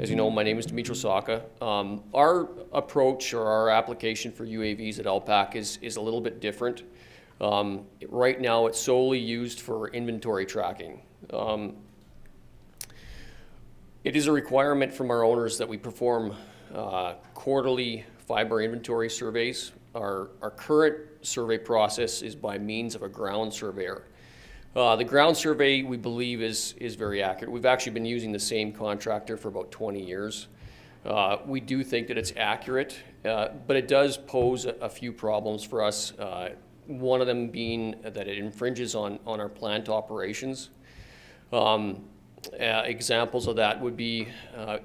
As you know, my name is Dmytro Sawka. Our approach or our application for UAVs at Alpac is a little bit different. Right now, it's solely used for inventory tracking. It is a requirement from our owners that we perform quarterly fiber inventory surveys. Our current survey process is by means of a ground surveyor. The ground survey, we believe, is very accurate. We've actually been using the same contractor for about 20 years. We do think that it's accurate, but it does pose a few problems for us. One of them being that it infringes on our plant operations. Examples of that would be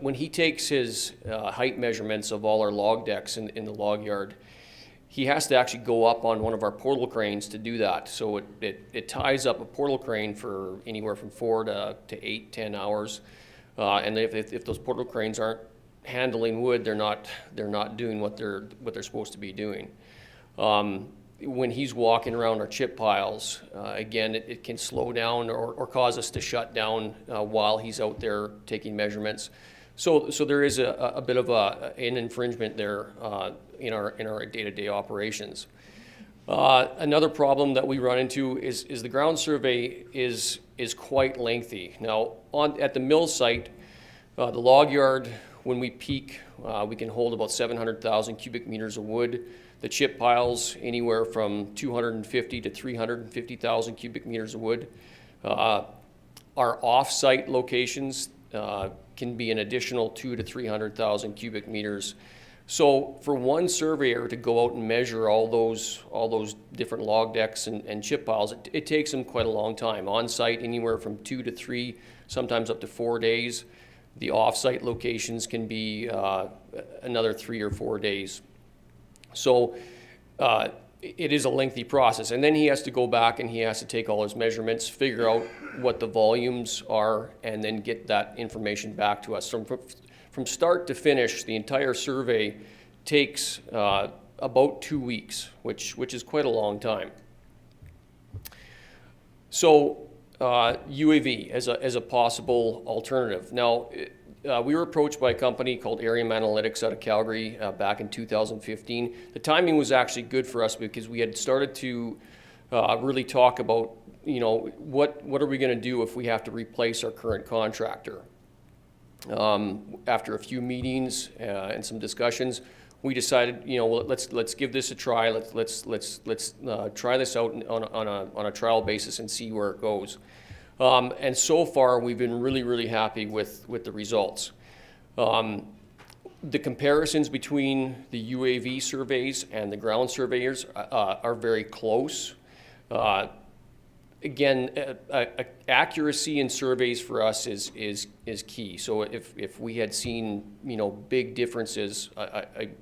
when he takes his height measurements of all our log decks in the log yard, he has to actually go up on one of our portal cranes to do that. So it ties up a portal crane for anywhere from 4 to 8, 10 hours. And if those portal cranes aren't handling wood, they're not doing what they're supposed to be doing. When he's walking around our chip piles, again, it can slow down or cause us to shut down while he's out there taking measurements. So there is a bit of an infringement there in our day-to-day operations. Another problem that we run into is the ground survey is quite lengthy. Now, at the mill site, the log yard, when we peak, we can hold about 700,000 cubic meters of wood. The chip piles, anywhere from 250 to 350,000 cubic meters of wood. Our off-site locations can be an additional 200,000 to 300,000 cubic meters. So for one surveyor to go out and measure all those different log decks and chip piles, it takes them quite a long time. On-site, anywhere from 2 to 3, sometimes up to 4 days. The off-site locations can be another 3 or 4 days. So it is a lengthy process. And then he has to go back and he has to take all his measurements, figure out what the volumes are, and then get that information back to us. From start to finish, the entire survey takes about 2 weeks, which is quite a long time. So UAV as a possible alternative. Now, we were approached by a company called Arium Analytics out of Calgary back in 2015. The timing was actually good for us because we had started to really talk about, what are we going to do if we have to replace our current contractor. After a few meetings and some discussions, we decided, well, let's give this a try. Let's try this out on a trial basis and see where it goes. And so far, we've been really happy with the results. The comparisons between the UAV surveys and the ground surveyors are very close. Again, accuracy in surveys for us is key. So if we had seen big differences,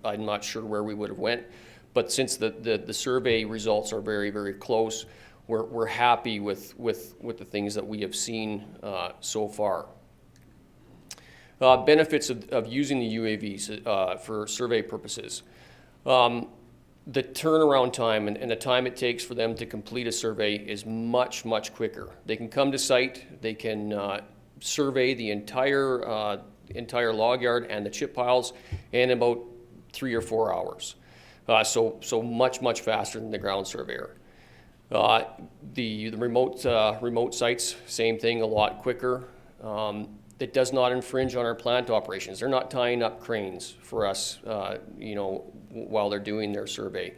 I'm not sure where we would have went. But since the survey results are very close, we're happy with the things that we have seen so far. Benefits of using the UAVs for survey purposes. The turnaround time and the time it takes for them to complete a survey is much quicker. They can come to site, they can survey the entire log yard and the chip piles in about 3 or 4 hours. So much faster than the ground surveyor. The remote sites, same thing, a lot quicker. It does not infringe on our plant operations. They're not tying up cranes for us, while they're doing their survey.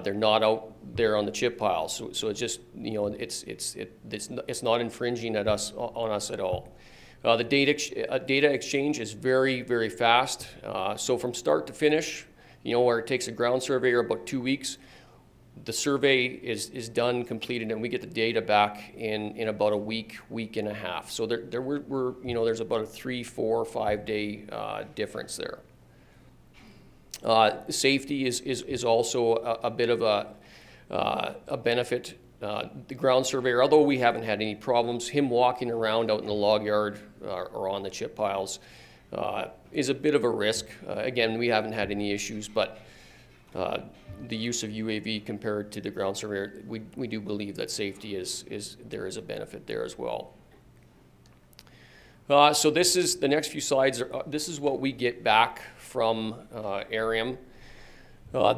They're not out there on the chip piles, so it's just it's not infringing on us at all. The data exchange is very fast. So from start to finish, where it takes a ground surveyor about 2 weeks, the survey is done, completed, and we get the data back in about a week and a half. So there's about a 3, 4, 5 day difference there. Safety is also a bit of a benefit. The ground surveyor, although we haven't had any problems, him walking around out in the log yard or on the chip piles is a bit of a risk. Again, we haven't had any issues, but the use of UAV compared to the ground surveyor, we do believe that safety there is a benefit there as well. So this is, the next few slides, this is what we get back from Arium.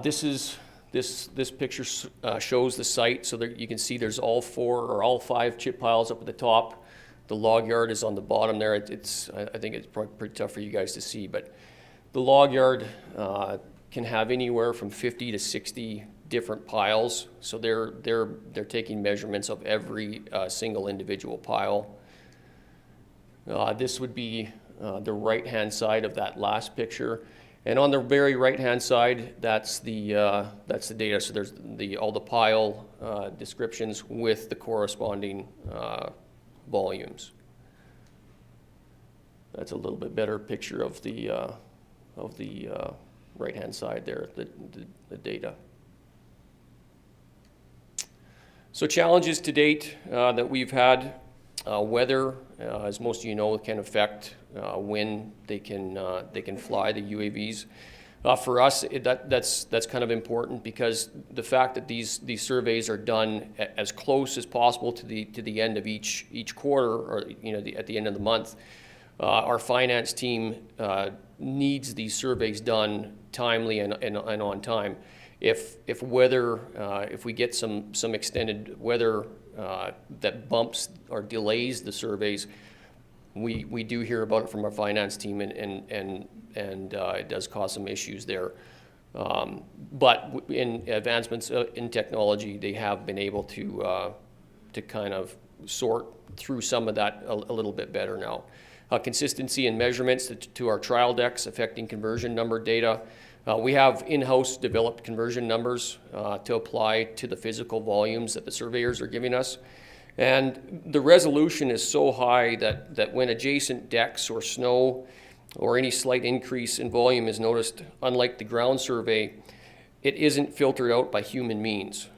This picture shows the site, so that you can see there's all 4 or all 5 chip piles up at the top. The log yard is on the bottom there. I think it's probably pretty tough for you guys to see, but the log yard can have anywhere from 50 to 60 different piles. So they're taking measurements of every single individual pile. This would be the right-hand side of that last picture. And on the very right-hand side, that's the data. So there's all the pile descriptions with the corresponding volumes. That's a little bit better picture of the right-hand side there, the data. So challenges to date that we've had, weather, as most of you know, can affect when they can fly the UAVs. For us, that's kind of important, because the fact that these surveys are done as close as possible to the end of each quarter, or at the end of the month, our finance team needs these surveys done timely and on time. If we get some extended weather that bumps or delays the surveys, we do hear about it from our finance team, and it does cause some issues there. But in advancements in technology, they have been able to kind of sort through some of that a little bit better now. Consistency in measurements to our trial decks affecting conversion number data. We have in-house developed conversion numbers to apply to the physical volumes that the surveyors are giving us. And the resolution is so high that when adjacent decks or snow or any slight increase in volume is noticed, unlike the ground survey, it isn't filtered out by human means.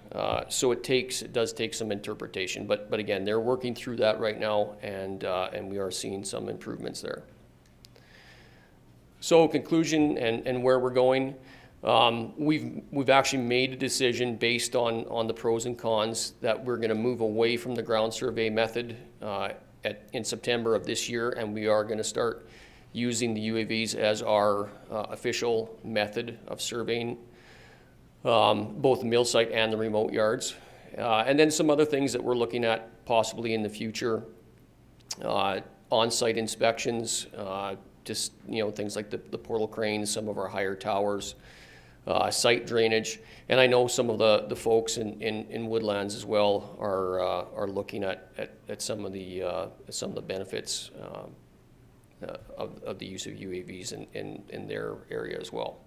So it does take some interpretation, but again, they're working through that right now, and we are seeing some improvements there. So conclusion and where we're going, we've actually made a decision based on the pros and cons that we're going to move away from the ground survey method in September of this year, and we are going to start using the UAVs as our official method of surveying both the mill site and the remote yards. And then some other things that we're looking at possibly in the future, on-site inspections, just things like the portal cranes, some of our higher towers, site drainage, and I know some of the folks in Woodlands as well are looking at some of the benefits of the use of UAVs in their area as well.